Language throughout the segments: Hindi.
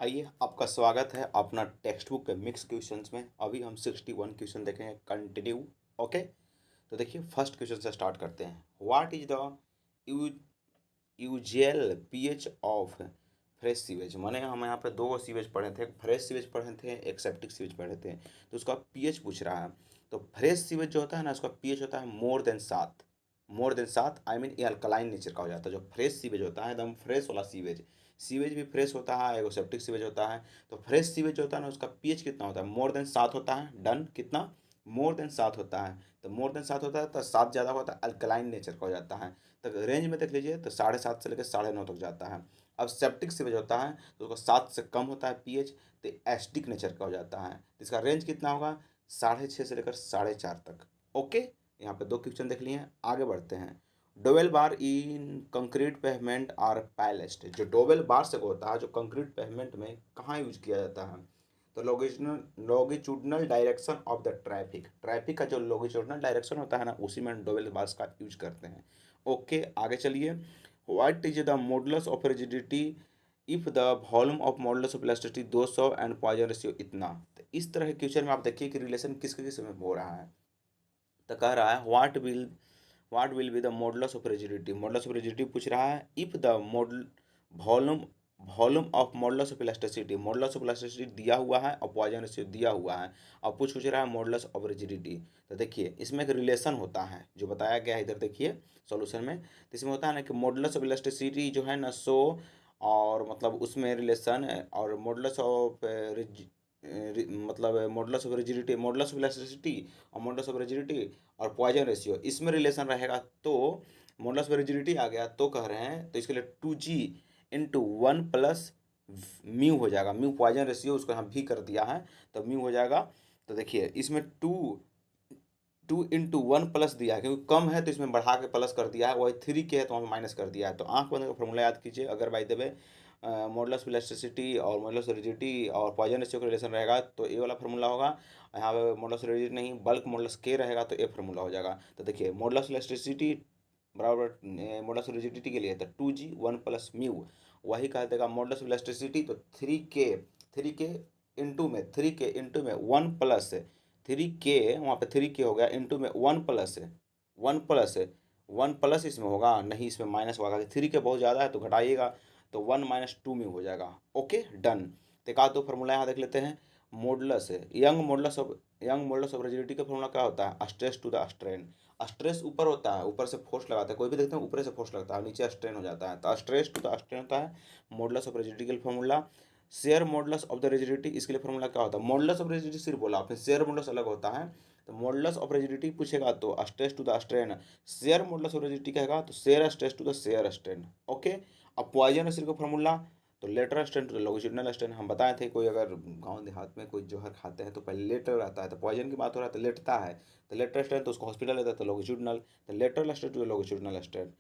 आइए, आपका स्वागत है अपना टेक्स्ट बुक के मिक्स क्वेश्चंस में। अभी हम 61 क्वेश्चन देखेंगे कंटिन्यू। ओके, तो देखिए फर्स्ट क्वेश्चन से स्टार्ट करते हैं। What is the usual pH of fresh sewage? माने हम यहाँ पे दो सीवेज पढ़े थे, एक फ्रेश सीवेज पढ़े थे, एक सेप्टिक सीवेज पढ़े थे। तो उसका पीएच पूछ रहा है। तो फ्रेश सीवेज जो होता है ना, उसका पीएच होता है more than 7। More than 7 I mean ये अल्कलाइन नेचर का हो जाता है। जो फ्रेश सीवेज होता है, एकदम फ्रेश वाला सीवेज, सीवेज भी फ्रेश होता है, एगो सेप्टिक सीवेज होता है। तो फ्रेश सीवेज जो होता है ना, उसका पीएच कितना होता है? मोर देन 7 होता है। डन। कितना? मोर देन 7 होता है। तो मोर देन 7 होता है तो 7 ज़्यादा होता है, अल्कलाइन नेचर का हो जाता है। तो रेंज में देख लीजिए तो 7.5 से लेकर 9.5 तक जाता है। अब सेप्टिक सीवेज होता है तो उसका 7 से कम होता है पीएच, तो एसिडिक नेचर का हो जाता है। तो इसका रेंज कितना होगा? 6.5 से लेकर 4.5 तक। ओके, यहाँ पे दो क्वेश्चन देख लिए हैं, आगे बढ़ते हैं। Dowel bar in concrete pavement are placed. जो डोवेल बार से होता है, जो कंक्रीट पेवमेंट में कहाँ यूज किया जाता है? तो longitudinal direction of the traffic, traffic का जो लॉन्गिट्यूडनल डायरेक्शन होता है ना, उसी में डोवेल बार्स का यूज करते हैं। ओके, आगे चलिए। What is the modulus of rigidity if the volume of modulus of elasticity 200 and Poisson ratio इतना? तो इस तरह के क्वेश्चन में आप देखिए कि रिलेशन किसके किस में हो रहा है। तो कह रहा है what will be the modulus of rigidity. Modulus of rigidity पूछ रहा है if the model volume volume of modulus of elasticity, modulus of elasticity दिया हुआ है और पॉइजन रेशियो दिया हुआ है, और पूछ रहा है मॉडुलस ऑफ रिजिडिटी। तो देखिए इसमें एक रिलेशन होता है जो बताया गया है, इधर देखिए सॉल्यूशन में। तो इसमें होता है ना कि मॉडुलस ऑफ इलास्टिसिटी जो है ना सो, और मतलब उसमें रिलेशन, और मॉडुलस ऑफ मतलब modulus of rigidity, modulus of elasticity और मॉडुलस ऑफ रिजिडिटी और पॉइजन रेशियो, इसमें रिलेशन रहेगा। तो मॉडुलस ऑफ रिजिडिटी आ गया तो कह रहे हैं तो इसके लिए 2g × 1 + म्यू हो जाएगा। म्यू पॉइजन रेशियो उसको यहाँ भी कर दिया है तो म्यू हो जाएगा। तो देखिए इसमें 2 × 1 + दिया है, क्योंकि कम है तो इसमें बढ़ा के प्लस कर दिया है, वही 3 के है तो वहाँ माइनस कर दिया है। तो आंख बंद का फॉर्मूला याद कीजिए। अगर by the way modulus elasticity और मॉडुलस रिजिडिटी और पॉइजन रेशियो का रिलेशन रहेगा तो ए वाला फार्मूला होगा। यहाँ पे मॉडुलस रिजिडिटी नहीं, बल्क मॉडुलस के रहेगा तो ए फार्मूला हो जाएगा। तो देखिए मॉडुलस इलास्टिसिटी बराबर मॉडुलस रिजिडिटी के लिए तो 2g × 1 + म्यू, वही कह देगा मॉडुलस इलास्टिसिटी। तो 3 के इंटू में 1 + 3 के वहाँ पे 3 के हो गया, इंटू में 1 + 1 + इसमें होगा नहीं, इसमें माइनस होगा, 3 के बहुत ज़्यादा है तो घटाइएगा। तो 1 - 2 में हो जाएगा। Okay done. तो एक आध दो फार्मूला यहाँ देख लेते हैं। मॉडुलस है यंग मॉडुलस ऑफ रिजिडिटी का फार्मूला क्या होता है? Stress to the strain. Stress ऊपर होता है, ऊपर से फोर्स लगाता है, कोई भी देखते हैं ऊपर से फोर्स लगता है, नीचे स्ट्रेन हो जाता है, तो स्ट्रेस टू द स्ट्रेन होता है मॉडुलस ऑफ रिजिडिटी का formula. Share modulus of the rigidity, इसके लिए फार्मूला क्या होता है? मॉडुलस ऑफ रिजिडिटी सिर्फ बोला, फिर शेयर मॉडुलस अलग होता है। तो मॉडुलस ऑफ रिजिडिटी पूछेगा तो stress to the strain, shear modulus of rigidity कहेगा तो shear stress to the shear strain. Okay, अब पॉइजन रेशियो का फार्मूला तो lateral strain to longitudinal strain. हम बताए थे कोई अगर गांव देहात में कोई जहर खाते हैं तो पहले लेटर आता है, तो पॉइजन की बात हो रहा है तो लेटता है, तो लेटरल स्ट्रेन तो उसको हॉस्पिटल लेता है तो लॉन्गिट्यूडिनल, तो lateral strain to longitudinal strain.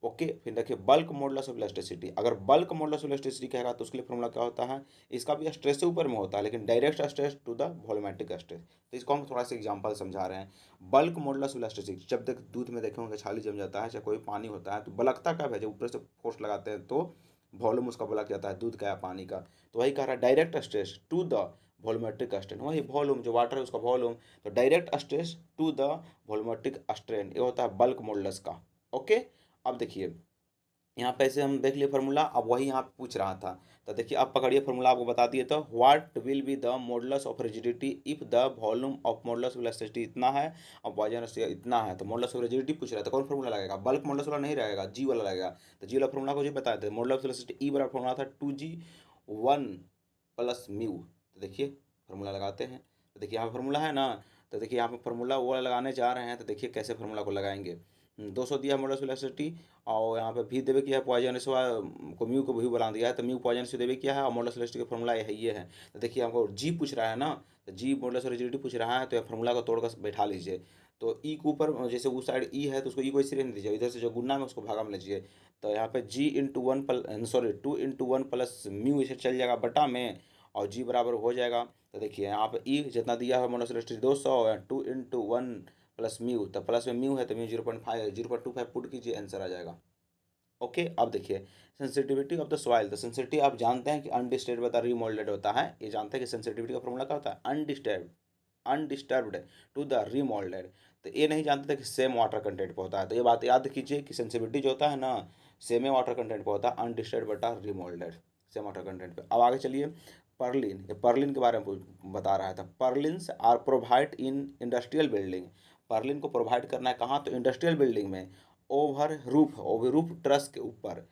Okay, फिर देखिए बल्क मॉडुलस ऑफ इलास्टिसिटी। अगर बल्क मॉडुलस ऑफ इलास्टिसिटी कहेगा तो उसके लिए फॉर्मूला क्या होता है? इसका भी स्ट्रेस से ऊपर में होता है लेकिन direct stress to the volumetric stress. तो इसको हम थोड़ा सा एग्जांपल समझा रहे हैं। बल्क मॉडुलस ऑफ इलास्टिसिटी, जब तक दूध में देखेंगे छाली जम जाता है, चाहे कोई पानी होता है, तो बलकता कब है? जब ऊपर से फोर्स लगाते हैं तो वॉल्यूम उसका बलक जाता है, दूध का या पानी का। तो वही कह रहा है direct stress to the volumetric strain, वही वॉल्यूम जो वाटर है उसका वॉल्यूम, तो direct stress to the volumetric strain, ये होता है बल्क मॉडुलस का। ओके, अब देखिए यहाँ पे से हम देख लिए फार्मूला, अब वही यहाँ पे पूछ रहा था। तो देखिए अब पकड़िए फार्मूला, आपको बता दिए। तो what will be the modulus of rigidity if the volume of modulus of elasticity इतना है और पॉइजन रेशियो इतना है? तो मॉडुलस ऑफ रिजिडिटी पूछ रहा है तो कौन फार्मूला लगेगा? बल्क मॉडुलस वाला नहीं रहेगा, जी वाला लगेगा। तो जी वाला फार्मूला को जी बताए थे, मॉडुलस ऑफ इलास्टिसिटी ई बराबर फार्मूला था 2g × 1 + म्यू। तो देखिए फार्मूला लगाते हैं। तो देखिए यहाँ फार्मूला है ना, तो देखिए यहाँ पे फार्मूला वो वाला लगाने जा रहे हैं। तो देखिए कैसे फार्मूला को लगाएंगे। 200 दिया है मॉडुलस ऑफ इलास्टिसिटी, और यहाँ पे भी देवे किया है पॉइजन रेशियो को म्यू को भी बना दिया है, तो म्यू पॉइजन रेशियो देवे किया है और मॉडुलस इलास्टिसिटी का फॉर्मूला ये है। तो देखिए हमको जी पूछ रहा है ना, तो जी मॉडुलस रिजिडिटी पूछ रहा है तो ये फार्मूला को तोड़कर बैठा लीजिए। तो ई के ऊपर जैसे उस साइड ई है तो उसको ई को इसी रहने दीजिए, इधर से जो गुना में उसको भागा में लीजिए। तो यहाँ पे g × 1 + 2 × 1 + म्यू इसे चल जाएगा बटा में, और जी बराबर हो जाएगा। तो देखिए यहाँ पे ई जितना दिया है मॉडुलस इलास्टिसिटी 200, 2 × 1 + म्यू, तो प्लस में म्यू है तो म्यू 0.5 0.25 पुट कीजिए, आंसर आ जाएगा। ओके, अब देखिए सेंसिटिविटी ऑफ द सॉइल, तो सेंसिटिविटी आप जानते हैं कि अनडिस्टर्ब होता है, रीमोल्डेड होता है। ये जानते हैं कि सेंसिटिविटी का फॉर्मूला क्या होता है, अनडिस्टर्ब्ड टू द रीमोल्डेड। तो ये नहीं जानते थे कि सेम वाटर कंटेंट पे होता है। तो ये बात याद कीजिए कि सेंसिटिविटी जो होता है ना, सेम वाटर कंटेंट पे होता है, अनडिस्टर्ब बटा रीमोल्डेड, सेम वाटर कंटेंट पे। अब आगे चलिए, पर्लिन, ये पर्लिन के बारे में बता रहा था। Purlins are provide in industrial building, purlin को प्रोवाइड करना है कहाँ, तो इंडस्ट्रियल बिल्डिंग में, ओवर रूफ ट्रस के ऊपर,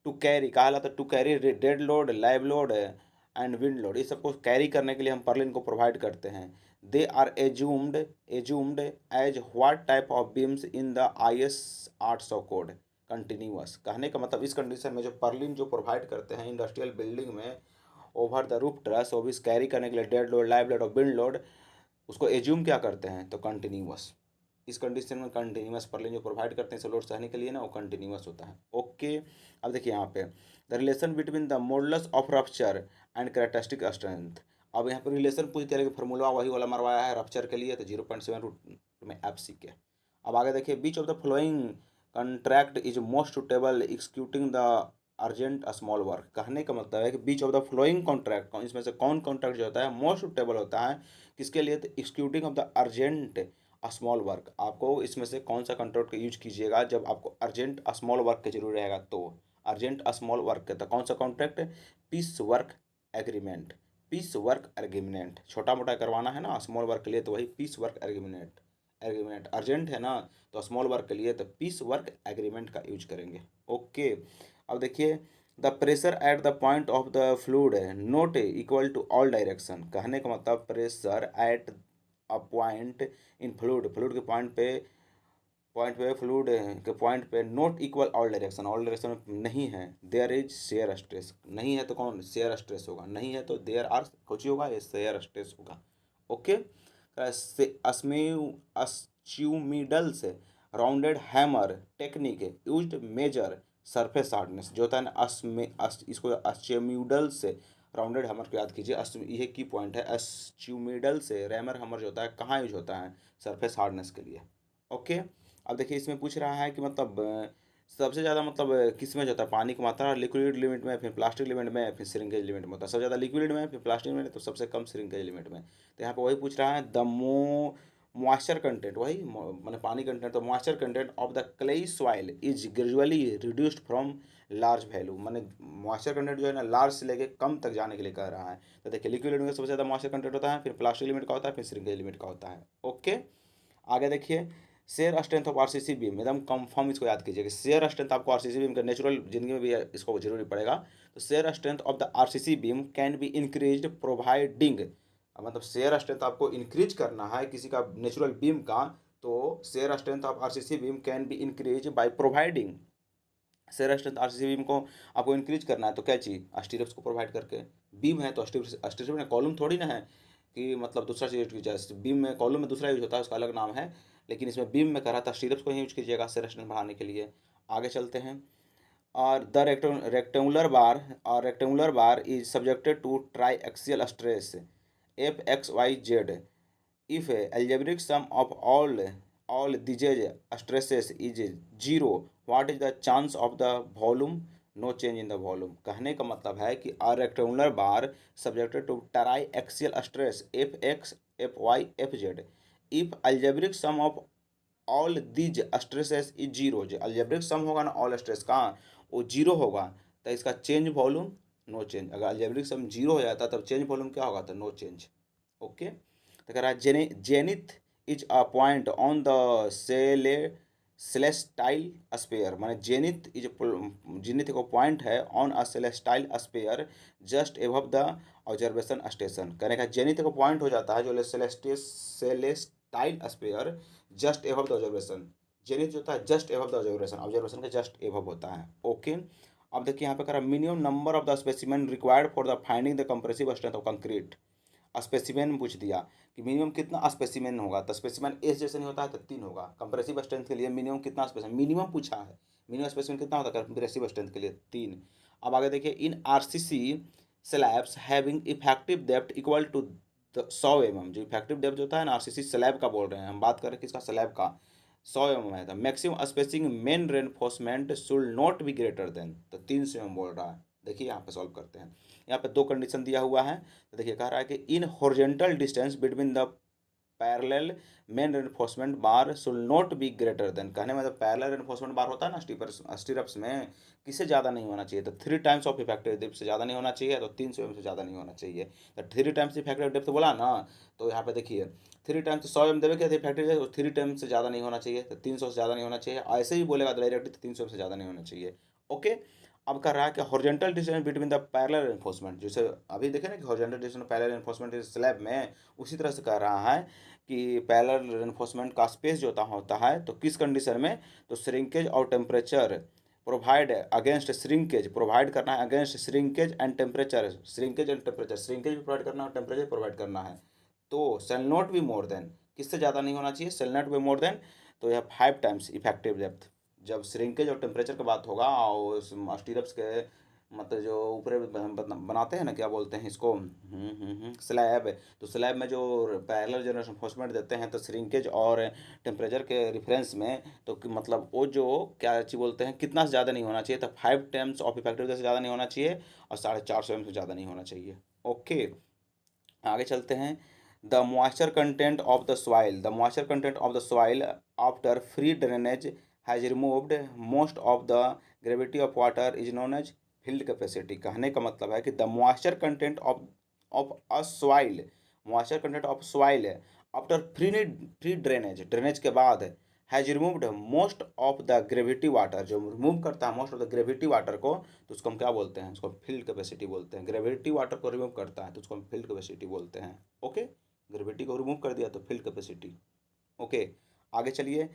टू कैरी, कहा जाता है to carry dead load, live load and wind load, ये सबको कैरी करने के लिए हम पर्लिन को प्रोवाइड करते हैं। They are assumed as what type of beams in the IS 800 code continuous. कहने का मतलब इस कंडीशन में जो पर्लिन जो प्रोवाइड करते हैं इंडस्ट्रियल बिल्डिंग में ओवर द रूफ ट्रस, वो भी कैरी करने के लिए डेड लोड, लाइव लोड और विंड लोड, उसको एज्यूम क्या करते हैं, तो कंटिन्यूअस। इस कंडीशन में कंटिन्यूअस पर्लिन जो प्रोवाइड करते हैं इसे लोड सहने के लिए ना, वो कंटिन्यूअस होता है। ओके, अब देखिए यहाँ पे the relation between the modulus of rupture and characteristic strength. अब यहाँ पे रिलेशन पूछ दिया कि फॉर्मूला वही वाला मरवाया है रप्चर के लिए, तो 0.7 रूट में FC के। अब आगे देखिए, which of the following contract is most suitable executing the urgent small work. कहने का मतलब है कि which of the following contract, इसमें से कौन कॉन्ट्रैक्ट जो होता है मोस्ट सुटेबल होता है किसके लिए, तो executing of the urgent small work. आपको इसमें से कौन सा कॉन्ट्रैक्ट का यूज कीजिएगा जब आपको अर्जेंट स्मॉल वर्क की जरूरत रहेगा, तो अर्जेंट स्मॉल वर्क का तो कौन सा contract, piece work agreement. Piece work agreement छोटा मोटा करवाना है ना स्मॉल वर्क के लिए, तो वही piece work agreement. Agreement urgent है ना, तो स्मॉल वर्क के लिए तो पीस वर्क एग्रीमेंट का यूज करेंगे। ओके, अब देखिए the pressure at the point of the fluid not equal to all direction. कहने का मतलब pressure at a point in fluid, fluid के फ्लूड के पॉइंट पे नॉट इक्वल ऑल डायरेक्शन में नहीं है। देयर इज शेयर स्ट्रेस, नहीं है तो कौन शेयर स्ट्रेस होगा, नहीं है तो देयर आर कुछ होगा, ये शेयर स्ट्रेस होगा। ओके, अस्ट्यूमिडल्स rounded hammer technique used measure surface hardness, जो होता है ना इसको अस्ट्यूमिडल से राउंडेड हैमर को याद कीजिए। ये की पॉइंट है, अस्ट्यूमिडल से रैमर हैमर जो होता है कहाँ यूज होता है, सरफेस हार्डनेस के लिए। ओके, अब देखिए इसमें पूछ रहा है कि मतलब सबसे ज़्यादा मतलब किस में जो होता है पानी की मात्रा, लिक्विड लिमिट में, फिर प्लास्टिक लिमिट में, फिर सिरिंजेज लिमिट में होता है। सबसे ज़्यादा लिक्विड में, फिर प्लास्टिक में, तो सबसे कम सिरिंजेज लिमिट में। तो यहाँ पे वही पूछ रहा है द मॉइस्चर कंटेंट, वही मैंने पानी कंटेंट, तो moisture content of the clayey soil is gradually reduced from large value. मैंने मॉइस्चर कंटेंट जो है ना लार्ज से लेके कम तक जाने के लिए कह रहा है। तो देखिए लिक्विड लिमिट में सबसे ज़्यादा मॉइस्चर कंटेंट होता है, फिर प्लास्टिक लिमिट का होता है, फिर सिरिंजेज लिमिट का होता है। ओके, आगे देखिए shear strength of RCC beam, एकदम कंफर्म इसको याद कीजिए कि शेयर स्ट्रेंथ आपको RCC बीम का नेचुरल जिंदगी में भी इसको जरूरी पड़ेगा। तो shear strength of the RCC beam can be increase providing, मतलब शेयर स्ट्रेंथ आपको इंक्रीज करना है किसी का नेचुरल बीम का, तो shear strength of RCC beam can be increase by providing. Shear strength RCC beam को आपको इंक्रीज करना है तो क्या चीज़, स्टीरप्स को प्रोवाइड करके। बीम है तो स्टीरप में कॉलम थोड़ी ना है कि मतलब दूसरा चीज़ यूज कीजिए। बीम में कॉलम में दूसरा यूज होता है, उसका अलग नाम है, लेकिन इसमें बीम में कह रहा था स्टीरप्स को ही यूज कीजिएगा शेयर स्ट्रेंथ बढ़ाने के लिए। आगे चलते हैं, और the rectangular bar is subjected to triaxial stress FXYZ if algebraic sum of all these stresses is zero, what is the chance of the volume, no change in the volume। कहने का मतलब है कि a rectangular bar subjected to triaxial stress Fx Fy Fz if algebraic sum of all these stresses is zero, जो algebraic sum होगा ना all stress का वो जीरो होगा, तो इसका चेंज वॉल्यूम नो चेंज। अगर algebraic sum जीरो हो जाता तब चेंज वॉल्यूम क्या होगा, तो नो चेंज। ओके, तो कह रहा है zenith is a point on the celestial sphere, माने जेनिथ को पॉइंट है on a celestial sphere just above the observation station. कहने का जेनिथ को पॉइंट हो जाता है जो celestial sphere just above the observation. Zenith जो होता है just above the observation, observation के जस्ट एबव होता है। ओके, अब देखिए यहाँ पे कह रहा है minimum number of the specimen required for the finding the compressive strength of concrete. Specimen पूछ दिया कि मिनिमम कितना स्पेसिमेन होगा, तो स्पेसिमेन एस जैसे नहीं होता है तो 3 होगा। कंप्रेसिव स्ट्रेंथ के लिए मिनिमम कितना स्पेसिमेन, मिनिमम पूछा है, मिनिमम स्पेसिमेन कितना होता है कंप्रेसिव स्ट्रेंथ के लिए 3। अब आगे देखिए in RCC slabs having effective depth equal to 100 mm, जो इफेक्टिव डेप्थ होता है ना RCC स्लैब का बोल रहे हैं हम, बात करें किसका, स्लैब का, 100 mm है। तो maximum spacing main reinforcement should not be greater than, तो 300 mm बोल रहा है। देखिए यहाँ पे सॉल्व करते हैं। यहाँ पे 2 कंडीशन दिया हुआ है। तो देखिए कह रहा है कि in horizontal distance between the parallel main reinforcement bar should not be greater than, कहने मतलब पैरेलल रेनफोर्समेंट बार होता है ना स्टीरअप्स में, किससे ज़्यादा नहीं होना चाहिए, तो 3 टाइम्स ऑफ इफेक्टिव डेप्थ से ज़्यादा नहीं होना चाहिए, तो 300 mm से ज़्यादा नहीं होना चाहिए। तो 3 टाइम्स इफेक्टिव डेप्थ बोला ना, तो यहाँ पे देखिए 3 टाइम्स 100 mm देवे क्या इफेक्टिव है, तो 3 टाइम्स से ज़्यादा नहीं होना चाहिए, तो 300 से ज़्यादा नहीं होना चाहिए। ऐसे ही बोलेगा डायरेक्टली तो 300 से ज़्यादा नहीं होना चाहिए। ओके। अब कर रहा है कि horizontal distance between the parallel reinforcement, जैसे अभी देखे ना कि horizontal distance parallel reinforcement slab में, उसी तरह से कह रहा है कि पैरेलल रेनफोर्समेंट का स्पेस जो होता है तो किस कंडीशन में, तो श्रिंकेज और temperature provide against shrinkage, provide करना है against shrinkage and temperature, shrinkage and temperature, shrinkage भी प्रोवाइड करना है और टेम्परेचर प्रोवाइड करना है। तो shall not be more than, किससे ज़्यादा नहीं होना चाहिए, shall not be more than, तो यह 5 टाइम्स इफेक्टिव डेप्थ। जब श्रिंकेज और टेम्परेचर की बात होगा और स्टीरअप्स के मतलब जो ऊपर बनाते हैं ना, क्या बोलते हैं इसको, स्लैब, तो स्लैब में जो पैरेलल जो रेनफोर्समेंट देते हैं तो श्रिंकेज और टेम्परेचर के रेफरेंस में, तो मतलब वो जो क्या चीज़ बोलते हैं कितना से ज़्यादा नहीं होना चाहिए, तो 5 टाइम्स ऑफ इफेक्टिव से ज़्यादा नहीं होना चाहिए और 450 mm से ज़्यादा नहीं होना चाहिए। ओके, आगे चलते हैं। The moisture content of the soil, the moisture content of the soil after free drainage has removed most of the gravity of water is known as field capacity. कहने का मतलब है कि the moisture content of of a soil, moisture content of soil after free drainage, drainage के बाद has removed most of the gravity water, जो रिमूव करता है most of the gravity water को, तो उसको हम क्या बोलते हैं, उसको फील्ड कैपेसिटी बोलते हैं। ग्रेविटी वाटर को रिमूव करता है तो उसको हम फील्ड कैपेसिटी बोलते हैं। ओके, ग्रेविटी को रिमूव कर दिया तो फील्ड कैपेसिटी। ओके, आगे चलिए।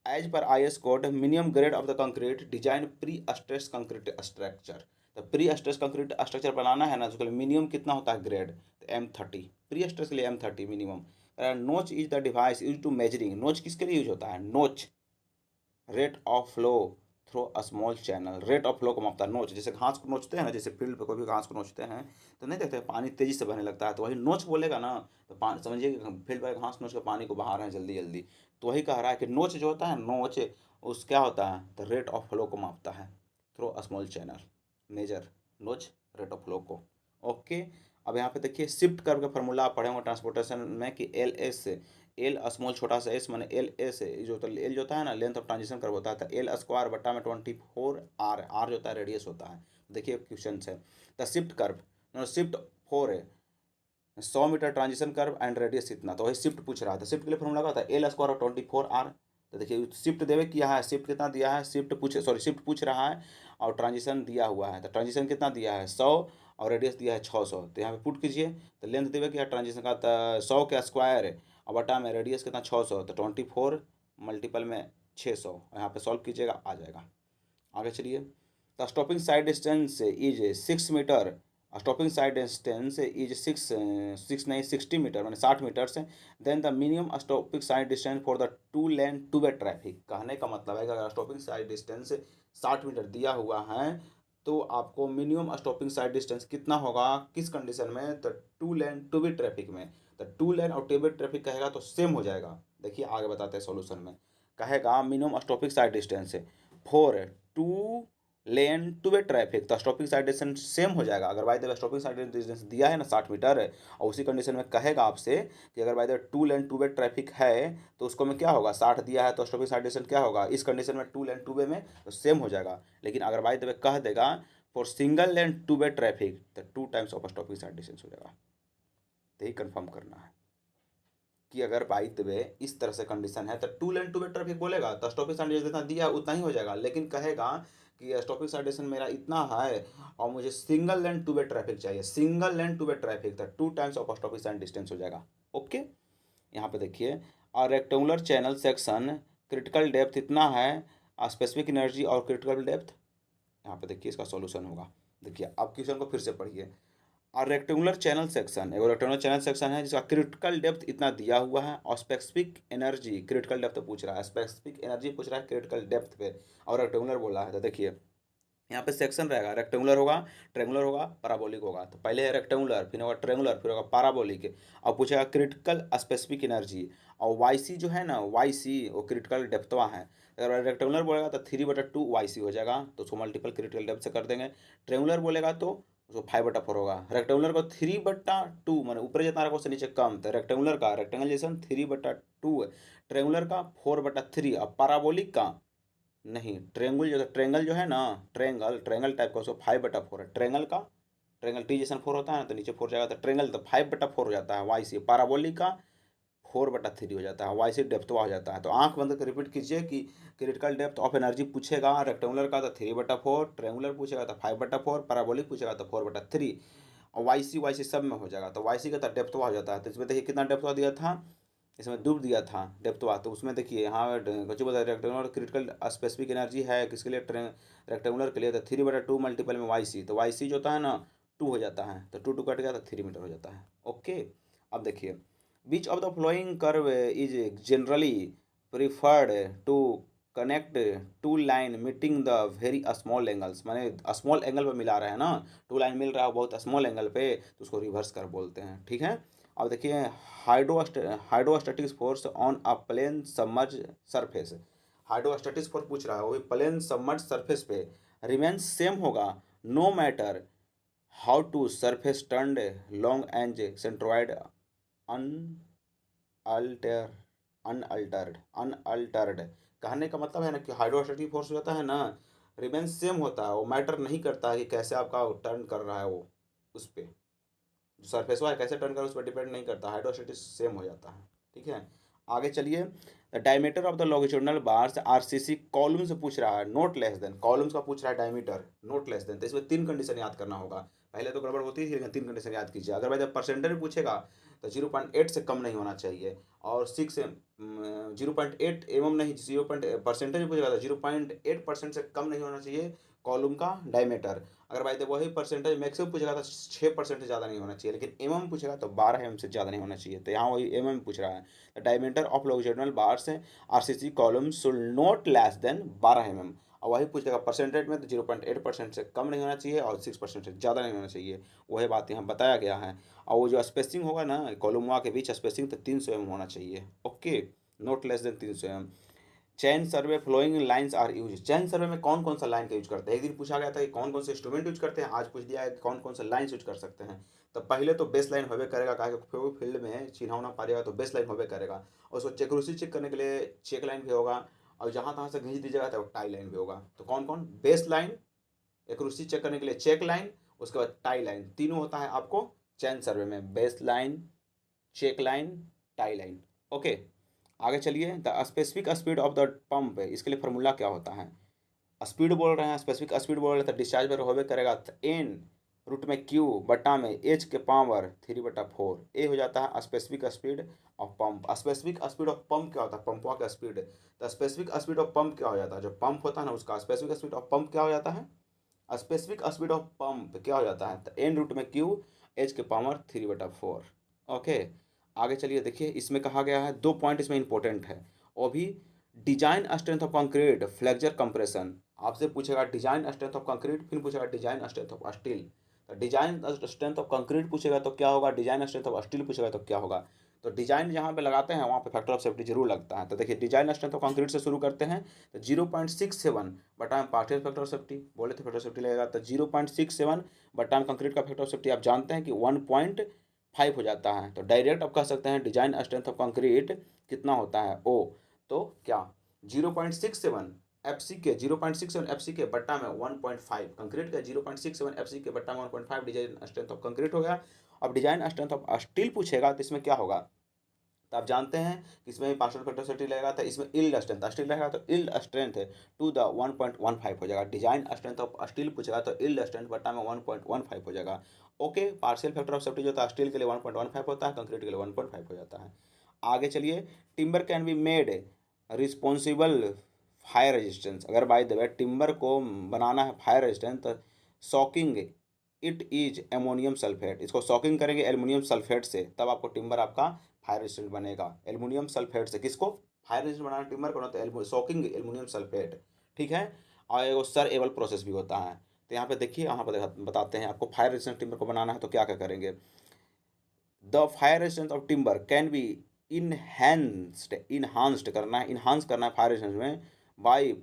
As per IS code minimum grade of the concrete design pre stress concrete structure, तो प्री स्ट्रेस कंक्रीट स्ट्रक्चर बनाना है ना, उसके लिए मिनिमम कितना होता है ग्रेड, तो M30, प्री स्ट्रेस के लिए M30 minimum. Notch is the device use to measuring, notch किसके लिए यूज होता है, notch rate of flow through a small channel, rate of flow को मापता है नोच। जैसे घास को नोचते हैं ना, जैसे फील्ड पे कोई भी घास को नोचते हैं तो नहीं देखते पानी तेजी से बहने लगता है, तो वही नोच बोलेगा ना, तो पानी समझिए कि फील्ड पर घास नोच के पानी को बहा रहे हैं जल्दी जल्दी, तो वही कह रहा है कि नोच जो होता है, नोच उस क्या होता है, तो रेट ऑफ फ्लो को मापता है through a small channel, measure notch rate of flow को। ओके, अब यहाँ पे देखिए शिफ्ट कर्व का फॉर्मूला आप पढ़े होंगे ट्रांसपोर्टेशन में कि LS, एल स्मॉल छोटा सा एस मैंने LS जो होता है, एल जो होता है ना लेंथ ऑफ ट्रांजिशन कर्व होता है, तो L स्क्वायर बट्टा में 24R, आर जो होता है रेडियस होता है। देखिए क्वेश्चन है द शिफ्ट कर्व, शिफ्ट 4 है 100 metre transition curve and radius इतना, तो वही शिफ्ट पूछ रहा था। शिफ्ट के लिए फॉर्मूला क्या था, L स्क्वायर और 24R। तो देखिए शिफ्ट देवे किया है, शिफ्ट कितना दिया है, शिफ्ट पूछ रहा है और ट्रांजिशन दिया हुआ है, तो ट्रांजिशन कितना दिया है 100 और रेडियस दिया है 600, तो यहाँ पे पुट कीजिए। तो लेंथ देवे किया ट्रांजिशन का, तो 100 के स्क्वायर और बटा में रेडियस कितना 600, तो 24 मल्टीपल में 600, यहाँ पे सॉल्व कीजिएगा आ जाएगा। आगे चलिए। The stopping sight distance is 6 metre, stopping sight distance is 6 नहीं 60 मीटर मैंने 60 मीटर से, then the minimum stopping sight distance for the two lane two way traffic. कहने का मतलब है कि अगर स्टॉपिंग साइड डिस्टेंस 60 मीटर दिया हुआ है तो आपको मिनिमम स्टॉपिंग साइड डिस्टेंस कितना होगा किस कंडीशन में, तो to lane two way traffic में। तो टू लेन और टू वे ट्रैफिक कहेगा तो सेम हो जाएगा। देखिए आगे बताते हैं सॉल्यूशन में, कहेगा minimum stopping sight distance for to lane two way traffic, तो स्टॉपिंग साइड डिस्टेंस सेम हो जाएगा। अगर by the stopping sight distance दिया है ना 60 मीटर, और उसी कंडीशन में कहेगा आपसे कि अगर by the two lane two way traffic है तो उसको में क्या होगा 60 दिया है तो स्टॉपिंग साइड डिस्टेंस क्या होगा इस कंडीशन में टू लेन टू वे में तो सेम हो जाएगा। लेकिन अगर बाई द वे कह देगा for single lane two way traffic तो 2 times of stopping sight distance हो जाएगा। तो यही कन्फर्म करना है कि अगर बाई द वे इस तरह से कंडीशन है तो to lane two way traffic बोलेगा तो स्टॉपिंग साइड जितना दिया उतना ही हो जाएगा, लेकिन कहेगा कि स्टॉपिंग साइड डिस्टेंस मेरा इतना है और मुझे single lane two way traffic चाहिए, single lane two way traffic तो 2 times of stopping sight distance हो जाएगा। ओके, यहाँ पे देखिए और rectangular channel section critical depth इतना है, स्पेसिफिक एनर्जी और क्रिटिकल डेप्थ, यहाँ पे देखिए इसका सॉल्यूशन होगा। देखिए अब क्वेश्चन को फिर से पढ़िए। और रेक्टेंगुलर चैनल सेक्शन, एक रेक्टेंगुलर चैनल सेक्शन है जिसका क्रिटिकल डेप्थ इतना दिया हुआ है और स्पेसिफिक एनर्जी क्रिटिकल डेप्थ पूछ रहा है, स्पेसिफिक एनर्जी पूछ रहा है क्रिटिकल डेप्थ पे और रेक्टेंगुलर बोला है। तो देखिए यहाँ पे सेक्शन रहेगा, रेक्टेंगुलर होगा, ट्रेंगुलर होगा, पैराबोलिक होगा। तो पहले है रेक्टेंगुलर, फिर होगा ट्रेंगुलर, फिर होगा पैराबोलिक। और पूछेगा क्रिटिकल स्पेसिफिक एनर्जी। और वाई सी जो है ना, वाई सी वो क्रिटिकल डेप्थवा है। अगर रेक्टेंगुलर बोलेगा तो 3/2 वाई सी हो जाएगा, तो उसको मल्टीपल क्रिटिकल डेप्थ से कर देंगे। ट्रेंगुलर बोलेगा तो उसको 5/4 होगा। रेक्टेंगुलर को 3/2 मैंने ऊपर जितना रखो उससे नीचे कम, तो रेक्टेंगुलर का रेक्टेंगुलर 3/2, ट्रेंगुलर का 4/3, और पैराबोलिक का नहीं, ट्रेंगल जो है ना, ट्रेंगल ट्रेंगल टाइप का, उसको 5/4 है। ट्रेंगल का ट्रेंगल टी जैसा 4 होता है ना, तो नीचे 4 जाएगा, तो ट्रेंगल तो 5/4 हो जाता है वाई सी। पैराबोलिक का 4/3 हो जाता है, वाई सी डेप्थवा हो जाता है। तो आंख बंद करके रिपीट कीजिए कि क्रिटिकल डेप्थ ऑफ एनर्जी पूछेगा रेक्टेंगुलर का तो 3/4, ट्रेंगुलर पूछेगा तो 5/4, पैराबोलिक पूछेगा तो 4/3, और वाई सी सब में हो जाएगा। तो वाई सी का तो डेप्थवा हो जाता है। तो इसमें देखिए कितना डेप्थवा दिया था, इसमें डूब दिया था डेप्थवा। तो उसमें देखिए यहाँ कुछ बता रेक्टेंगुलर क्रिटिकल स्पेसिफिक एनर्जी है किसके लिए, रेक्टेंगुलर के लिए, तो 3/2 मल्टीपल में वाई सी, तो वाई सी जो होता है ना 2 हो जाता है, तो 2 कट गया तो 3 मीटर हो जाता है। ओके, अब देखिए which of the following curve is generally preferred to connect two line meeting the very small angles. माने स्मॉल एंगल पे मिला रहे हैं ना, टू लाइन मिल रहा है बहुत स्मॉल एंगल पे, तो उसको रिवर्स कर बोलते हैं। ठीक है, अब देखिए hydrostatic force on a plane submerge surface. Hydrostatic force पूछ रहा है, वो भी प्लेन सबमर्ज सरफेस पे रिमेन्स सेम होगा no matter how to surface turned long and centroid unalter unaltered. कहने का मतलब है ना कि हाइड्रोस्टैटिक फोर्स जो होता है ना, रिमेन्स सेम होता है, वो मैटर नहीं करता है कि कैसे आपका टर्न कर रहा है, वो उस पर जो सरफेस है कैसे टर्न कर उस पर डिपेंड नहीं करता, हाइड्रोस्टैटिक सेम हो जाता है। ठीक है, आगे चलिए। The diameter of the longitudinal bars RCC column से पूछ रहा है, नोट लेस देन, कॉलम्स का पूछ रहा है डायमीटर नोट लेस देन। तो इसमें 3 कंडीशन याद करना होगा। पहले तो गड़बड़ होती थी, लेकिन 3 कंडीशन याद कीजिए। अगर भाई जब परसेंटेज पूछेगा तो 0.8 से कम नहीं होना चाहिए, और 0.8 एवं नहीं, 0% पूछेगा तो 0.8% से कम नहीं होना चाहिए कॉलम का डायमीटर। अगर भाई तो वही परसेंटेज मैक्सिमम पूछेगा तो 6% से ज़्यादा नहीं होना चाहिए, लेकिन एमएम पूछेगा तो 12 mm से ज़्यादा नहीं होना चाहिए। तो यहाँ वही एमएम पूछ रहा है। Diameter of longitudinal bars RCC column should not less then 12 mm। और वही पूछेगा परसेंटेज में, तो 0.8% से कम नहीं होना चाहिए और 6% से ज़्यादा नहीं होना चाहिए। वही बात यहाँ बताया गया है। और वो जो स्पेसिंग होगा ना कॉलमुआ के बीच स्पेसिंग, तो 300 mm होना चाहिए। Okay, not less than 300 mm। Chain survey following lines are use. Chain survey में कौन कौन सा लाइन का यूज करते हैं, एक दिन पूछा गया था कि कौन कौन से इंस्ट्रूमेंट यूज करते हैं, आज पूछ दिया है कि कौन कौन से लाइन यूज कर सकते हैं। तो पहले तो बेस लाइन होबे करेगा, कहा फील्ड में चिन्ह होना पाएगा तो बेस लाइन होबे करेगा, और उसको चेकरूसी चेक करने के लिए चेक लाइन भी होगा, और जहाँ तहाँ से खींच दीजिएगा तो टाई लाइन भी होगा। तो कौन कौन, बेस लाइन, एक्यूरेसी चेक करने के लिए चेक लाइन, उसके बाद टाई लाइन, तीनों होता है आपको चैन सर्वे में, base line, check line, tie line. Okay, आगे चलिए। The specific speed of the pump, इसके लिए फार्मूला क्या होता है। स्पीड बोल रहे हैं, स्पेसिफिक स्पीड बोल रहे हैं, तो डिस्चार्ज पर होबे करेगा एन रूट में क्यू बटा में एच के पावर 3/4, ए हो जाता है specific speed of pump. Specific speed of pump क्या होता है, पंपवा का स्पीड। तो स्पेसिफिक स्पीड ऑफ पंप क्या हो जाता है, जो पंप होता है ना उसका स्पेसिफिक स्पीड ऑफ पंप क्या हो जाता है, स्पेसिफिक स्पीड ऑफ पंप क्या हो जाता है, तो एन रूट में क्यू एच के पावर 3/4। ओके, आगे चलिए। देखिए इसमें कहा गया है 2 पॉइंट इसमें इंपॉर्टेंट है, और भी design strength of concrete flexure compression. आपसे पूछेगा डिजाइन स्ट्रेंथ ऑफ कंक्रीट, फिर पूछेगा डिजाइन स्ट्रेंथ ऑफ स्टील। तो डिजाइन स्ट्रेंथ ऑफ कंक्रीट पूछेगा तो क्या होगा, डिजाइन स्ट्रेंथ ऑफ स्टील पूछेगा तो क्या होगा। तो डिजाइन जहाँ पे लगाते हैं वहाँ पे फैक्टर ऑफ सेफ्टी जरूर लगता है। तो देखिए डिजाइन स्ट्रेंथ ऑफ कंक्रीट से शुरू करते हैं, तो 0.67 बटा में पार्शियल फैक्टर ऑफ सेफ्टी, बोले थे फैक्टर ऑफ सेफ्टी लगेगा, तो 0.67 बटा में कंक्रीट का फैक्टर ऑफ सेफ्टी आप जानते हैं कि 1.5 हो जाता है। तो डायरेक्ट आप कह सकते हैं डिजाइन स्ट्रेंथ ऑफ कंक्रीट कितना होता है ओ, तो क्या 0.67 एफ सी के, 0.67 एफ सी के बट्टा में 1.5 कंक्रीट का, 0.67 एफ सी के बट्टा में 1.5 डिजाइन स्ट्रेंथ ऑफ कंक्रीट हो गया। अब डिजाइन स्ट्रेंथ ऑफ स्टील पूछेगा तो इसमें क्या होगा, तो आप जानते हैं कि इसमें भी पार्शियल फैक्टर सेफ्टी लगेगा, तो इसमें इल्ड स्ट्रेंथ स्टील रहेगा, तो इल्ड स्ट्रेंथ टू द 1.15 हो जाएगा। डिजाइन स्ट्रेंथ ऑफ स्टील पूछेगा तो इल्ड स्ट्रेंथ बट्टा में 1.15 हो जाएगा। Okay, partial factor of safety जो होता है स्टील के लिए 1.15 होता है, कंक्रीट के लिए 1.5 हो जाता है। आगे चलिए। Timber can be made responsible fire resistance. अगर बाय द वे टिम्बर को बनाना है फायर रेजिस्टेंस, तो soaking it is ammonium sulphate, इसको सॉकिंग करेंगे एल्युमिनियम सल्फेट से, तब आपको टिम्बर आपका फायर रेजिस्टेंट बनेगा। एल्युमिनियम सल्फेट से किसको फायर रेजिस्टेंट बनाना टिम्बर को ना, तो सॉकिंग एल्युमिनियम सल्फेट। ठीक है, और एगो सर एबल प्रोसेस भी होता है। तो यहाँ पे देखिए, यहाँ पर बताते हैं आपको फायर रेजिस्टेंट टिम्बर को बनाना है तो क्या क्या करेंगे। The fire resistance of timber can be enhanced करना है, इन्हांस करना है फायर रेजिस्टेंस में बाई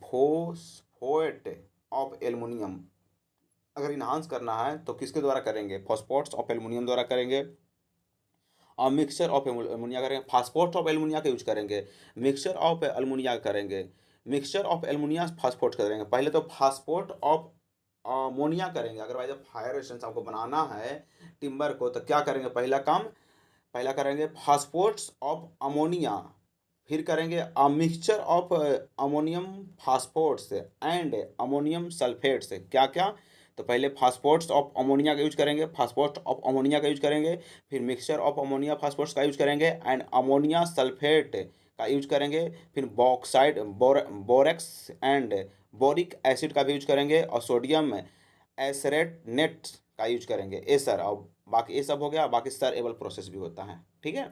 फोस्फोएट ऑफ एल्युमिनियम। अगर इन्हांस करना है तो किसके द्वारा करेंगे, फॉस्फोट्स ऑफ एल्युमिनियम द्वारा करेंगे, और मिक्सचर ऑफ एल्युमिनिया करेंगे, फास्फोट ऑफ एल्युमिनिया का यूज करेंगे, मिक्सचर ऑफ एल्युमिनिया करेंगे, मिक्सचर ऑफ एल्युमिनिया फास्फोट करेंगे। पहले तो फास्फोट ऑफ अमोनिया करेंगे। अगर भाई जब फायर रेजिस्टेंस आपको बनाना है टिम्बर को तो क्या करेंगे, पहला काम, पहला करेंगे फास्फोट्स ऑफ अमोनिया, फिर करेंगे a mixture of ammonium phosphates and ammonium sulphates. क्या क्या, तो पहले फास्फोट्स ऑफ अमोनिया का यूज करेंगे, फास्फोट ऑफ अमोनिया का यूज करेंगे, फिर मिक्सचर ऑफ अमोनिया फास्फोट्स का यूज करेंगे एंड अमोनिया सल्फेट का यूज करेंगे, फिर bauxite borax and boric acid का भी यूज करेंगे, और सोडियम एसरेटनेट का यूज करेंगे। ये सर, और बाकी ये सब हो गया, बाकी सर एबल प्रोसेस भी होता है। ठीक है,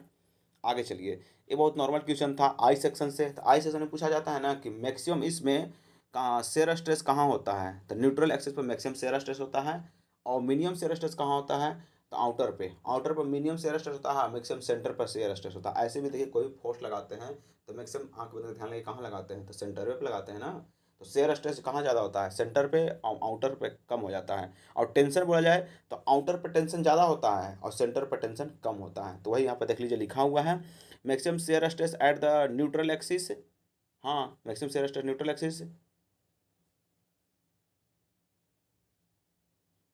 आगे चलिए। ये बहुत नॉर्मल क्वेश्चन था आई सेक्शन से। तो आई सेक्शन में पूछा जाता है ना कि मैक्सिमम इसमें कहाँ शेयर स्ट्रेस कहाँ होता है, तो न्यूट्रल एक्सिस पर मैक्सिमम शेयर स्ट्रेस होता है, और मिनिमम शेयर स्ट्रेस कहाँ होता है, तो आउटर पर मिनिमम शेयर स्ट्रेस होता है, मैक्सिमम सेंटर पर शेयर स्ट्रेस होता है। ऐसे भी देखिए कोई फोर्स लगाते हैं तो मैक्सिमम आंख बंद करके ध्यान लगे कहाँ लगाते हैं, तो सेंटर पे लगाते हैं ना। तो शेयर स्ट्रेस कहाँ ज़्यादा होता है, सेंटर पे, और आउटर पे कम हो जाता है। और टेंशन बोला जाए तो आउटर पर टेंशन ज़्यादा होता है और सेंटर पर टेंशन कम होता है। तो वही यहाँ पर देख लीजिए लिखा हुआ है, maximum shear stress at the neutral axis. हाँ, maximum shear stress neutral axis,